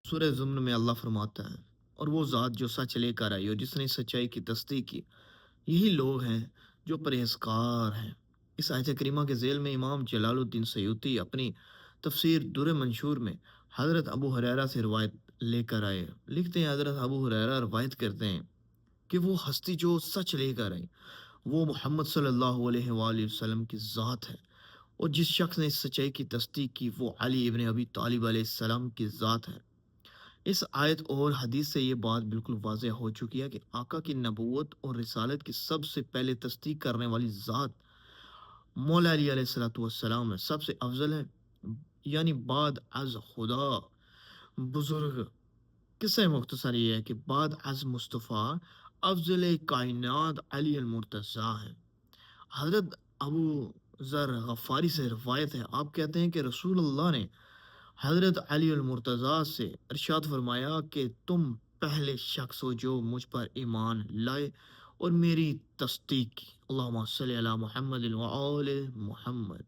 سورہ زمر میں اللہ فرماتا ہے، اور وہ ذات جو سچ لے کر آئی اور جس نے سچائی کی تصدیق کی، یہی لوگ ہیں جو پرہیزگار ہیں۔ اس آیت کریمہ کے ذیل میں امام جلال الدین سیوطی اپنی تفسیر در منشور میں حضرت ابو ہریرہ سے روایت لے کر آئے، لکھتے ہیں حضرت ابو ہریرہ روایت کرتے ہیں کہ وہ ہستی جو سچ لے کر آئی وہ محمد صلی اللہ علیہ وآلہ وسلم کی ذات ہے، اور جس شخص نے اس سچائی کی تصدیق کی وہ علی ابن ابی طالب علیہ السلام کی ذات ہے۔ اس آیت اور حدیث سے یہ بات بالکل واضح ہو چکی ہے کہ آقا کی نبوت اور رسالت کی سب سے پہلے تصدیق کرنے والی ذات مولا علی علیہ السلام ہے، سب سے افضل ہے، یعنی بعد از خدا بزرگ۔ قصہ مختصر یہ ہے کہ بعد از مصطفیٰ افضل کائنات علی المرتضیٰ ہے۔ حضرت ابو ذر غفاری سے روایت ہے، آپ کہتے ہیں کہ رسول اللہ نے حضرت علی المرتضیٰ سے ارشاد فرمایا کہ تم پہلے شخص ہو جو مجھ پر ایمان لائے اور میری تصدیق کی۔ اللہم صلی علی محمد وآل محمد۔